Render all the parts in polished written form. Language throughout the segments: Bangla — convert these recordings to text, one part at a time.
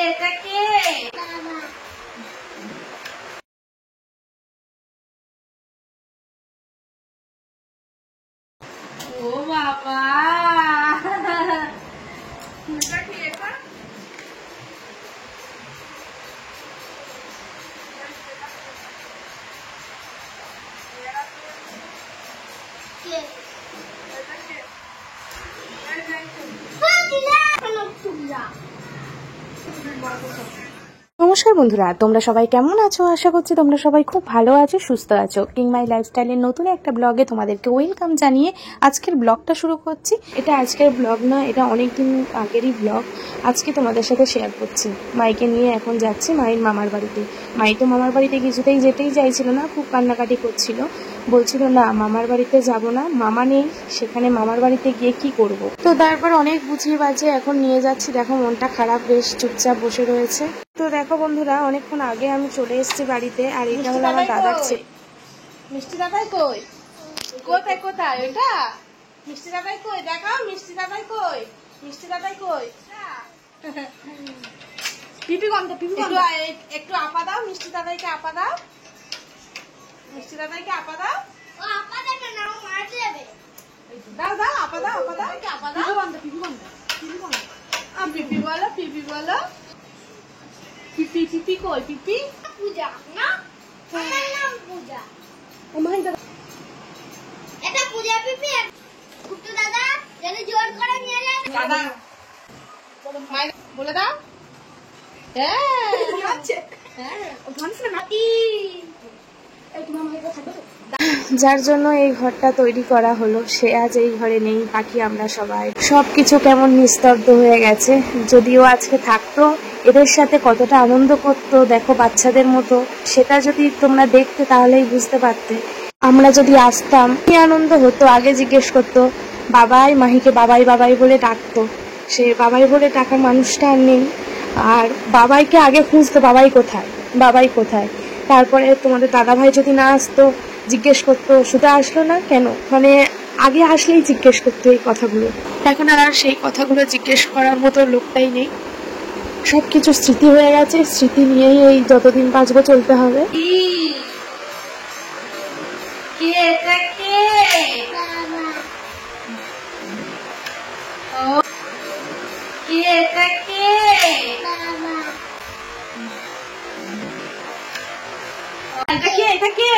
এটা কে? ও বাবা, এটা কি? এটা নমস্কার বন্ধুরা, তোমরা সবাই কেমন আছো? আশা করছি তোমরা সবাই খুব ভালো আছো, সুস্থ আছো। কিং মাই লাইফস্টাইলের নতুন একটা ব্লগে তোমাদেরকে ওয়েলকাম জানিয়ে আজকের ব্লগটা শুরু করছি। এটা আজকের ব্লগ না, এটা অনেকদিন আগেরই ব্লগ। আজকে তোমাদের সাথে শেয়ার করছি। মাইকে নিয়ে এখন যাচ্ছি মায়ের মামার বাড়িতে। মাই তো মামার বাড়িতে কিছুতেই যেতেই চাইছিল না, খুব কান্নাকাটি করছিল, বলছিল না মামার বাড়িতে যাব না, মামা নেই সেখানে, মামার বাড়িতে গিয়ে কি করব। তো তারপর অনেক বুঝিয়ে বাজে এখন নিয়ে যাচ্ছি। দেখো মনটা খারাপ, বেশ চুপচাপ বসে রয়েছে। তো দেখো বন্ধুরা, অনেকক্ষণ আগে আমি চলে এসেছি বাড়িতে। আর এটা হলো আমার দাদার ছেলে। মিষ্টি দাদাই কই? কোথায় কোথায় ওইটা? মিষ্টি দাদাই কই? দেখাও মিষ্টি দাদাই কই? মিষ্টি দাদাই কই? পিপি গন্ধ, পিপি গন্ধ। একটু আপা দাও, মিষ্টি দাদাইকে আপা দাও, মিষ্টি দাদাইকে আপা দাও। ও আপা দেবে না, ও মার দেবে। দাও দাও, আপা দাও, আপা দাও, আপা দাও। পিপি গন্ধ, পিপি গন্ধ, পিপি গন্ধ। পিপি বলো, পিপি বলো। পিপি, পিপি কই? পিপি পূজা না, আমার নাম পূজা। ও মাই গড, এটা পূজা পিপি। কুট্টু দাদা যদি জোর করে নিয়ে যায় দাদা, মাই বলে দাও। হ্যাঁ কি হচ্ছে? হ্যাঁ ও ভাঙছে না কি? এই তোমার মাইকে থাকবে। যার জন্য এই ঘরটা তৈরি করা হলো, সে আজ এই ঘরে নেই। বাকি আমরা সবাই সবকিছু কেমন নিস্তব্ধ হয়ে গেছে। যদিও আজকে থাকতো, এদের সাথে কতটা আনন্দ করতো দেখো, বাচ্চাদের মতো। সেটা যদি তোমরা দেখতে তাহলেই বুঝতে পারতে। আমরা যদি আসতাম কি আনন্দ হতো। আগে জিজ্ঞেস করতো বাবাই, মাহিকে বাবাই বাবাই বলে ডাকতো। সে বাবাই বলে ডাকার মানুষটা আর নেই। আর বাবাইকে আগে খুঁজতো, বাবাই কোথায়, বাবাই কোথায়। তারপরে তোমাদের দাদা ভাই যদি না আসতো জিজ্ঞেস করতো শুধু আসলো না কেন, মানে আগে আসলেই জিজ্ঞেস করতো এই কথাগুলো। এখন আর সেই কথাগুলো জিজ্ঞেস করার মতো লোকটাই নেই। সব কিছু স্মৃতি হয়ে গেছে, স্মৃতি নিয়েই এই যতদিন বাঁচবো চলতে হবে। কে এটা কে? ও কে এটা কে? এটা কে? এটা কে?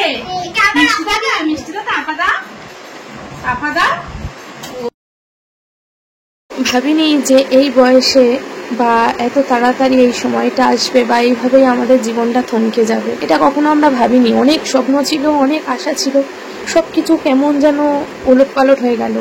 মিষ্টি দাদা, মিষ্টি দাদা আপা দাও, আপা দাও। ভাবিনি যে এই বয়সে বা এত তাড়াতাড়ি এই সময়টা আসবে, বা এইভাবেই আমাদের জীবনটা থমকে যাবে। এটা কখনো আমরা ভাবিনি। অনেক স্বপ্ন ছিল, অনেক আশা ছিল, সবকিছু কেমন যেন ওলটপালট হয়ে গেল।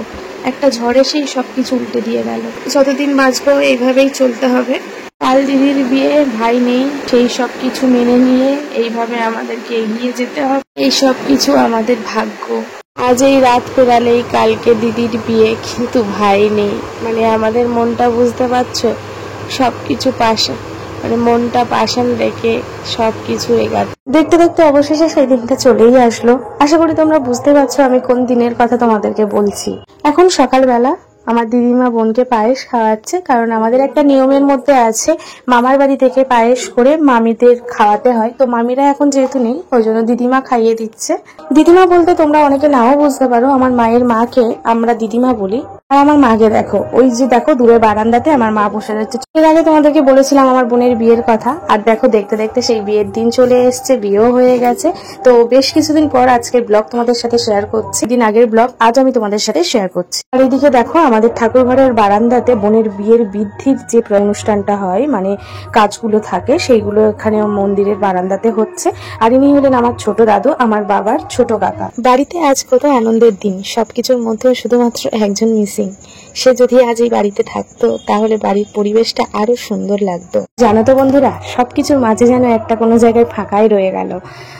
একটা ঝড় এসেই সবকিছু উল্টে দিয়ে গেল। যতদিন বাঁচবো এইভাবেই চলতে হবে। কাল দিদির বিয়ে, ভাই নেই, সেই সব কিছু মেনে নিয়ে এইভাবে আমাদেরকে এগিয়ে যেতে হবে। এই সব কিছু আমাদের ভাগ্য। আজ এই রাত পেরালেই কালকে দিদির বিয়ে, কিন্তু ভাই নেই। মানে আমাদের মনটা বুঝতে পারছো, সবকিছু পাশে, মানে মনটা পাশান রেখে সবকিছু এগাতে দেখতে দেখতে অবশেষে সেই দিনটা চলেই আসলো। আশা করি তোমরা বুঝতে পারছো আমি কোন দিনের কথা তোমাদেরকে বলছি। এখন সকালবেলা আমার দিদিমা বোনকে পায়েস খাওয়াচ্ছে, কারণ আমাদের একটা নিয়মের মধ্যে আছে, মামার বাড়ি থেকে পায়েস করে মামিদের খাওয়াতে হয়। তো মামিরা এখন যেহেতু নেই, ওই জন্য দিদিমা খাইয়ে দিচ্ছে। দিদিমা বলতে তোমরা অনেকে নাও বুঝতে পারো, আমার মায়ের মাকে আমরা দিদিমা বলি। আর আমার মাকে দেখো, ওই যে দেখো দূরের বারান্দাতে আমার মা বসে রয়েছে। এর আগে তোমাদেরকে বলেছিলাম আমার বোনের বিয়ের কথা, আর দেখো দেখতে দেখতে সেই বিয়ের দিন চলে এসছে, বিয়েও হয়ে গেছে। তো বেশ কিছুদিন পর আজকের ব্লগ তোমাদের সাথে শেয়ার করছি। দিন আগের ব্লগ আজ আমি তোমাদের সাথে শেয়ার করছি। আর এইদিকে দেখো আমাদের ঠাকুর ঘরের বারান্দাতে বোনের বিয়ের বৃদ্ধির যে অনুষ্ঠানটা হয়, মানে কাজগুলো থাকে, সেইগুলো এখানে মন্দিরের বারান্দাতে হচ্ছে। আর ইনি হলেন আমার ছোট দাদু, আমার বাবার ছোট কাকা। বাড়িতে আজ কত আনন্দের দিন, সবকিছুর মধ্যেও শুধুমাত্র একজন মিসিং। সে যদি আজ এই বাড়িতে থাকতো তাহলে বাড়ির পরিবেশটা আরো সুন্দর লাগতো। জানো তো বন্ধুরা, সবকিছুর মাঝে যেন একটা কোনো জায়গায় ফাঁকাই রয়ে গেল।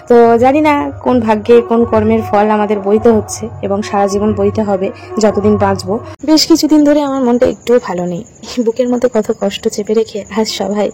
তো জানি না কোন ভাগ্যে কোন কর্মের ফল আমাদের বইতে হচ্ছে, এবং সারা জীবন বইতে হবে যতদিন বাঁচবো। বেশ কিছুদিন ধরে আমার মনটা একটুও ভালো নেই। বুকের মধ্যে কত কষ্ট চেপে রেখে আজ সবাই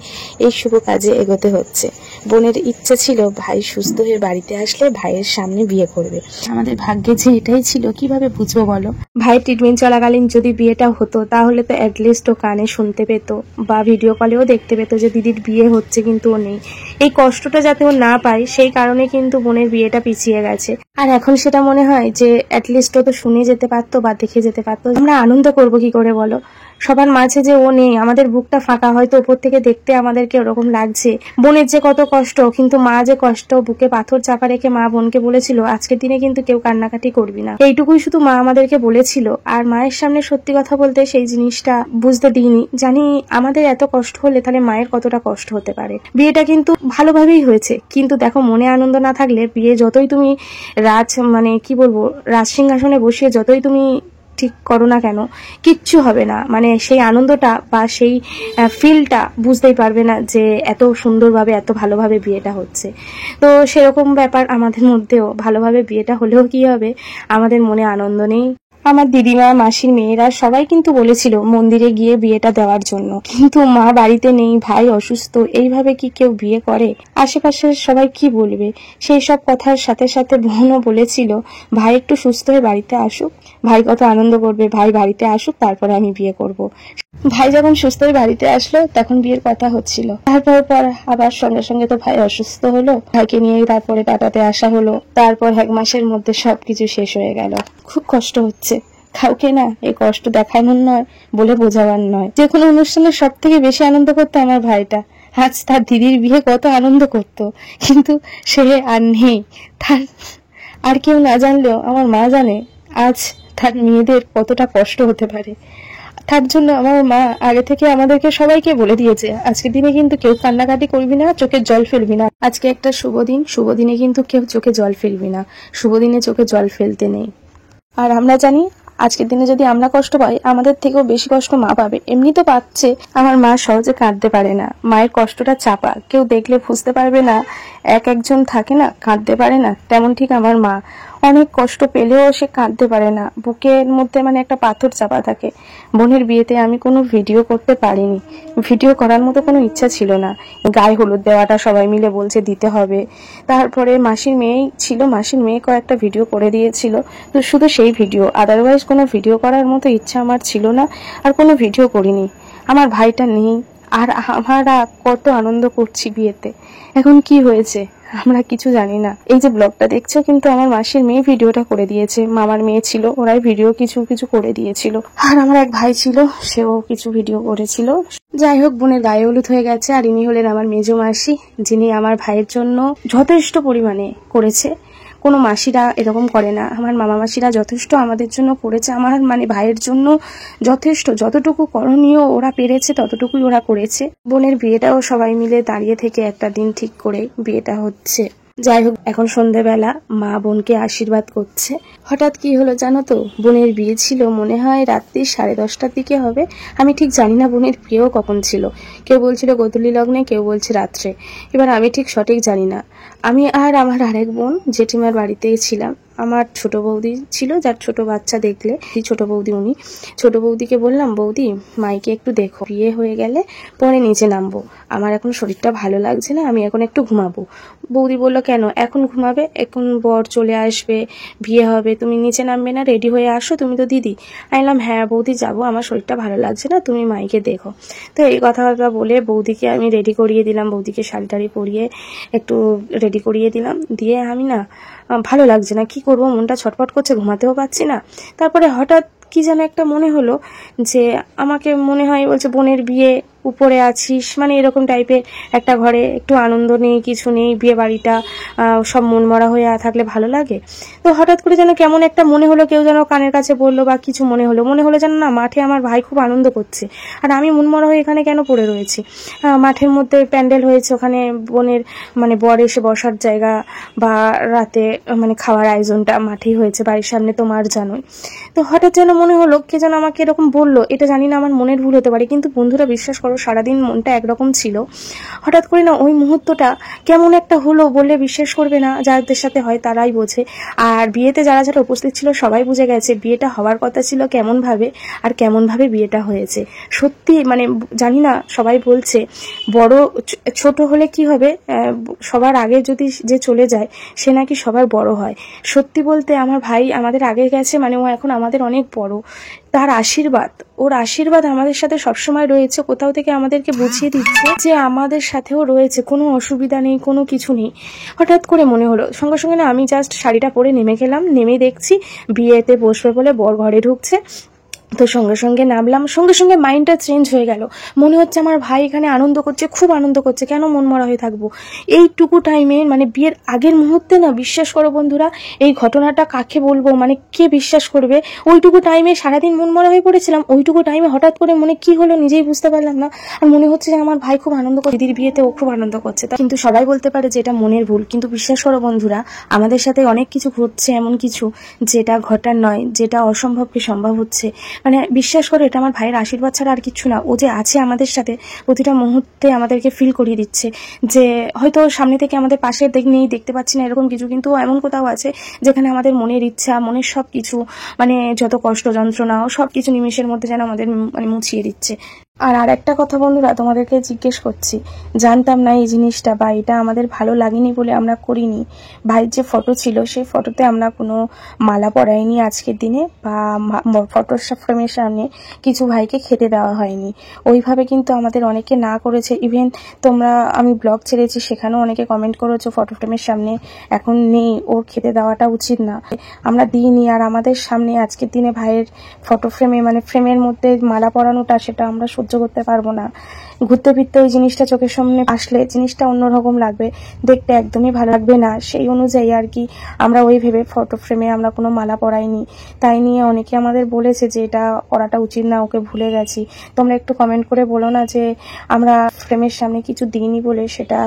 এই শুভ কাজে এগোতে হচ্ছে। বোনের ইচ্ছে ছিল ভাই সুস্থ হয়ে বাড়িতে আসলে ভাইয়ের সামনে বিয়ে করবে। আমাদের ভাগ্যে যে এটাই ছিল, কিভাবে বুঝবো বলো। ভাইয়ের ট্রিটমেন্ট চলাকালীন চলাকালীন যদি বিয়েটা হতো তাহলে তো অ্যাটলিস্ট ও কানে শুনতে পেত বা ভিডিও কলেও দেখতে পেত যে দিদির বিয়ে হচ্ছে, কিন্তু ও নেই। এই কষ্টটা যাতে ও না পায় সেই কারণে কিন্তু বোনের বিয়েটা পিছিয়ে গেছে। আর এখন সেটা মনে হয় যে অ্যাটলিস্ট ও তো শুনে যেতে পারতো বা দেখে যেতে পারতো। আমরা আনন্দ করবো কি করে বলো? সবার মাঝে যে ও নেই, আমাদের বুকটা ফাঁকা। হয়তো উপর থেকে দেখতে আমাদেরকে ওরকম লাগছে, বোনের যে কত কষ্ট, কিন্তু মা যে কষ্ট বুকে পাথর চাপা রেখে মা বোনকে বলেছিল আজকের দিনে কিন্তু কেউ কান্নাকাটি করবি না, এইটুকুই শুধু মা আমাদেরকে বলেছিল। আর মায়ের সামনে সত্যি কথা বলতে সেই জিনিসটা বুঝতে দিইনি। জানি আমাদের এত কষ্ট হলে তাহলে মায়ের কতটা কষ্ট হতে পারে। বিয়েটা কিন্তু ভালোভাবেই হয়েছে, কিন্তু দেখো মনে আনন্দ না থাকলে বিয়ে যতই তুমি কি বলবো রাজ সিংহাসনে বসিয়ে যতই তুমি ঠিক করো না কেন, কিচ্ছু হবে না। মানে সেই আনন্দটা বা সেই ফিলটা বুঝতেই পারবে না যে এত সুন্দরভাবে এত ভালোভাবে বিয়েটা হচ্ছে। তো সেরকম ব্যাপার আমাদের মধ্যেও, ভালোভাবে বিয়েটা হলেও কি হবে, আমাদের মনে আনন্দ নেই। আমার দিদিমা, মাসির মেয়েরা সবাই কিন্তু বলেছিল মন্দিরে গিয়ে বিয়েটা দেওয়ার জন্য, কিন্তু মা বাড়িতে নেই, ভাই অসুস্থ, এইভাবে কি কেউ বিয়ে করে? আশেপাশের সবাই কি বলবে? সেই সব কথার সাথে সাথে বোনও বলেছিল ভাই একটু সুস্থ হয়ে বাড়িতে আসুক, ভাই কত আনন্দ করবে, ভাই বাড়িতে আসুক তারপরে আমি বিয়ে করব। ভাই যখন সুস্থ হয়ে বাড়িতে আসলো তখন বিয়ের কথা হচ্ছিল, তারপর আবার সঙ্গে সঙ্গে তো ভাই অসুস্থ হলো, ভাইকে নিয়ে তারপরে কাটাতে আসা হলো, তারপর 1 মাসের মধ্যে সবকিছু শেষ হয়ে গেল। খুব কষ্ট হচ্ছে, কাউকে না এই কষ্ট দেখানোর নয়, বলে বোঝাবার নয়। যে কোনো অনুষ্ঠানে সব থেকে বেশি আনন্দ করতো আমার ভাইটা। আজ তার দিদির বিয়ে কত আনন্দ করতো, কিন্তু সে আর নেই। তার আর কেউ না জানলেও আমার মা জানে আজ তার মেয়েদের কতটা কষ্ট হতে পারে। তার জন্য আমার মা আগে থেকে আমাদেরকে সবাইকে বলে দিয়েছে আজকের দিনে কিন্তু কেউ কান্নাকাটি করবি না, চোখে জল ফেলবি না। আজকে একটা শুভ দিন, শুভ দিনে কিন্তু কেউ চোখে জল ফেলবি না, শুভ দিনে চোখে জল ফেলতে নেই। আর আমরা জানি আজকের দিনে যদি আমরা কষ্ট পাই, আমাদের থেকেও বেশি কষ্ট মা পাবে। এমনি তো পাচ্ছে, আমার মা সহজে কাঁদতে পারে না, মায়ের কষ্টটা চাপা, কেউ দেখলে বুঝতে পারবে না। একজন থাকে না কাঁদতে পারে না, তেমন ঠিক আমার মা অনেক কষ্ট পেলেও সে কাঁদতে পারে না, বুকের মধ্যে একটা পাথর চাপা থাকে। বোনের বিয়েতে আমি কোনো ভিডিও করতে পারিনি, ভিডিও করার মতো কোনো ইচ্ছা ছিল না। গায়ে হলুদ দেওয়াটা সবাই মিলে বলছে দিতে হবে, তারপরে মাসির মেয়েই ছিল, মাসির মেয়ে কয়েকটা ভিডিও করে দিয়েছিল, তো শুধু সেই ভিডিও, আদারওয়াইজ কোনো ভিডিও করার মতো ইচ্ছা আমার ছিল না, আর কোনো ভিডিও করিনি। আমার ভাইটা নেই, আর আমরা কত আনন্দ করছি বিয়েতে। এখন কি হয়েছে আমরা কিছু জানি না। এই যে ব্লগটা দেখছো কিন্তু আমার মাসির মেয়ে ভিডিওটা করে দিয়েছে, মামার মেয়ে ছিল, ওরাই ভিডিও কিছু কিছু করে দিয়েছিল, আর আমার এক ভাই ছিল, সেও কিছু ভিডিও করেছিল। যাই হোক, বোনের গায়ে হলুদ হয়ে গেছে, আর ইনি হলেন আমার মেজো মাসি, যিনি আমার ভাইয়ের জন্য যথেষ্ট পরিমাণে করেছে। কোনো মাসিরা এরকম করে না, আমার মামা মাসিরা যথেষ্ট আমাদের জন্য করেছে, আমার ভাইয়ের জন্য যথেষ্ট, যতটুকু করণীয় ওরা পেরেছে ততটুকুই ওরা করেছে। বোনের বিয়েটাও সবাই মিলে দাঁড়িয়ে থেকে একটা দিন ঠিক করে বিয়েটা হচ্ছে। যাই হোক, এখন সন্ধ্যেবেলা মা বোনকে আশীর্বাদ করছে। হঠাৎ কি হলো জানো তো, বোনের বিয়ে ছিল মনে হয় রাত্রি 10:30টার দিকে হবে, আমি ঠিক জানি না বোনের বিয়েও কখন ছিল। কেউ বলছিল গোধূলি লগ্নে, কেউ বলছে রাত্রে, এবার আমি ঠিক সঠিক জানি না। আমি আর আমার আরেক বোন জেঠিমার বাড়িতেই ছিলাম। আমার ছোট বৌদি ছিল, যার ছোট বাচ্চা দেখলে ছোট বৌদি, উনি ছোট বৌদিকে বললাম বৌদি মাইকে একটু দেখো, বিয়ে হয়ে গেলে পরে নিচে নামবো, আমার এখন শরীরটা ভালো লাগছে না, আমি এখন একটু ঘুমাবো। বৌদি বললো কেন এখন ঘুমাবে, এখন বর চলে আসবে, বিয়ে হবে, তুমি নিচে নামবে না, রেডি হয়ে আসো, তুমি তো দিদি। আমি বললাম হ্যাঁ বৌদি যাবো, আমার শরীরটা ভালো লাগছে না, তুমি মাইকে দেখো। তো এই কথাবার্তা বলে বৌদিকে আমি রেডি করিয়ে দিলাম, বৌদিকে শাড়ি টাড়ি পরিয়ে একটু রেডি করিয়ে দিলাম, দিয়ে আমি না ভালো লাগছে না, কি করবো, মনটা ছটফট করছে, ঘুমাতেও পারছি না। তারপরে হঠাৎ কি যেন একটা মনে হলো যে আমাকে মনে হয় বলছে বোনের বিয়ে, উপরে আছিস, এরকম টাইপের একটা ঘরে একটু আনন্দ নেই, কিছু নেই, বিয়ে বাড়িটা সব মন মরা হয়ে থাকলে ভালো লাগে। তো হঠাৎ করে যেন কেমন একটা মনে হলো, কেউ যেন কানের কাছে বললো বা কিছু মনে হলো যেন না মাঠে আমার ভাই খুব আনন্দ করছে, আর আমি মন মরা হয়ে এখানে কেন পড়ে রয়েছি। মাঠের মধ্যে প্যান্ডেল হয়েছে, ওখানে বোনের বর এসে বসার জায়গা বা রাতে খাওয়ার আয়োজনটা মাঠেই হয়েছে, বাড়ির সামনে, তোমার জানোই। তো হঠাৎ যেন মনে হলো কে যেন আমাকে এরকম বললো, এটা জানি না আমার মনের ভুল হতে পারে, কিন্তু বন্ধুরা বিশ্বাস করো সারাদিন মনটা একরকম ছিল, হঠাৎ করে না ওই মুহূর্তটা কেমন একটা হলো, বললে বিশ্বাস করবে না, যাদের সাথে হয় তারাই বোঝে। আর বিয়েতে যারা যারা উপস্থিত ছিল সবাই বুঝে গেছে বিয়েটা হওয়ার কথা ছিল কেমন ভাবে, আর কেমন ভাবে বিয়েটা হয়েছে। সত্যি জানি না, সবাই বলছে বড় ছোট হলে কি হবে, সবার আগে যদি যে চলে যায় সে নাকি সবার বড় হয়। সত্যি বলতে আমার ভাই আমাদের আগে গেছে, মানে ও এখন আমাদের অনেক বড়। তার আশীর্বাদ, ওর আশীর্বাদ আমাদের সাথে সবসময় রয়েছে, কোথাও থেকে আমাদেরকে বুঝিয়ে দিচ্ছে যে আমাদের সাথেও রয়েছে, কোনো অসুবিধা নেই, কোনো কিছু নেই। হঠাৎ করে মনে হলো, সঙ্গে সঙ্গে না আমি জাস্ট শাড়িটা পরে নেমে গেলাম, নেমে দেখছি বিয়েতে বসবে বলে বর ঘরে ঢুকছে। তো সঙ্গে সঙ্গে নামলাম, সঙ্গে সঙ্গে মাইন্ডটা চেঞ্জ হয়ে গেল। মনে হচ্ছে আমার ভাই এখানে আনন্দ করছে, খুব আনন্দ করছে, কেন মন মরা হয়ে থাকবো এইটুকু টাইমে। মানে বিয়ের আগের মুহূর্তে না, বিশ্বাস করো বন্ধুরা, এই ঘটনাটা কাকে বলবো, মানে কে বিশ্বাস করবে। ওইটুকু টাইমে সারাদিন মন মরা হয়ে পড়েছিলাম, ওইটুকু টাইমে হঠাৎ করে মনে কি হলো নিজেই বুঝতে পারলাম না। আর মনে হচ্ছে যে আমার ভাই খুব আনন্দ করছে, দিদির বিয়েতে ও খুব আনন্দ করছে। কিন্তু সবাই বলতে পারে যে এটা মনের ভুল, কিন্তু বিশ্বাস করো বন্ধুরা, আমাদের সাথে অনেক কিছু ঘটছে, এমন কিছু যেটা ঘটার নয়, যেটা অসম্ভবকে সম্ভব হচ্ছে। মানে বিশ্বাস করে এটা আমার ভাইয়ের আশীর্বাদ ছাড়া আর কিছু না। ও যে আছে আমাদের সাথে, প্রতিটা মুহূর্তে আমাদেরকে ফিল করিয়ে দিচ্ছে যে হয়তো সামনে থেকে আমাদের পাশে নেই, দেখতে পাচ্ছি না এরকম কিছু, কিন্তু এমন কোথাও আছে যেখানে আমাদের মনের ইচ্ছা, মনের সব কিছু, মানে যত কষ্ট যন্ত্রণাও সব কিছু নিমেষের মধ্যে যেন আমাদের মানে মুছিয়ে দিচ্ছে। আর একটা কথা বন্ধুরা, তোমাদেরকে জিজ্ঞেস করছি, জানতাম না এই জিনিসটা, বা এটা আমাদের ভালো লাগেনি বলে আমরা করিনি। ভাইয়ের যে ফটো ছিল সেই ফটোতে আমরা কোনো মালা পরাইনি আজকের দিনে, বা ফটোর ফ্রেমের সামনে কিছু ভাইকে খেতে দেওয়া হয়নি। ওইভাবে কিন্তু আমাদের অনেকে না করেছে। ইভেন তোমরা, আমি ব্লগ ছেড়েছি সেখানেও অনেকে কমেন্ট করেছো ফটো ফ্রেমের সামনে এখন নেই, ওর খেতে দেওয়াটা উচিত না। আমরা দিইনি। আর আমাদের সামনে আজকের দিনে ভাইয়ের ফটো ফ্রেমে, মানে ফ্রেমের মধ্যে মালা পরানোটা, সেটা আমরা সহ্য করতে পারবো না। ঘুরতে ফিরতে ওই জিনিসটা চোখের সামনে আসলে জিনিসটা অন্যরকম লাগবে, দেখতে একদমই ভালো লাগবে না। সেই অনুযায়ী আর কি আমরা ওই ভেবে ফটো ফ্রেমে আমরা কোনো মালা পরাইনি। তাই নিয়ে অনেকে আমাদের বলেছে যে এটা করাটা উচিত না, ওকে ভুলে গেছি। তোমরা একটু কমেন্ট করে বলো না যে আমরা ফ্রেমের সামনে কিছু দিইনি বলে সেটা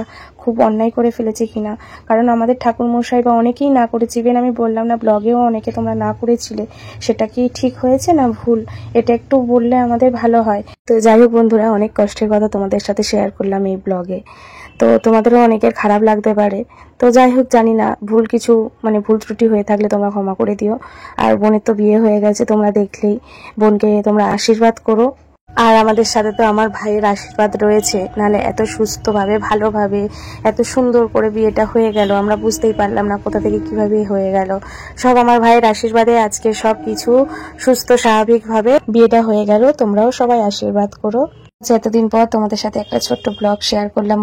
খুব অন্যায় করে ফেলেছি কিনা। কারণ আমাদের ঠাকুরমশাই বা অনেকেই না করেছে, ইভেন আমি বললাম না ব্লগেও অনেকে তোমরা না করেছিলে, সেটা কি ঠিক হয়েছে না ভুল, এটা একটু বললে আমাদের ভালো হয়। তো যাই হোক বন্ধুরা, অনেক কষ্টের কথা তোমাদের সাথে শেয়ার করলাম এই ব্লগে, তো তোমাদেরও অনেকের খারাপ লাগতে পারে। তো যাই হোক, জানি না ভুল কিছু, মানে ভুল ত্রুটি হয়ে থাকলে তোমরা ক্ষমা করে দিও। আর বোনের তো বিয়ে হয়ে গেছে, তোমরা দেখলেই, বোনকে তোমরা আশীর্বাদ করো। আর আমাদের সাথে তো আমার ভাইয়ের আশীর্বাদ রয়েছে, নাহলে এত সুস্থভাবে ভালোভাবে এত সুন্দর করে বিয়েটা হয়ে গেল, আমরা বুঝতেই পারলাম না কোথা থেকে কিভাবে হয়ে গেল। সব আমার ভাইয়ের আশীর্বাদে আজকে সব কিছু সুস্থ স্বাভাবিকভাবে বিয়েটা হয়ে গেল। তোমরাও সবাই আশীর্বাদ করো। এতদিন পর তোমাদের সাথে একটা ছোট্ট ব্লগ শেয়ার করলাম।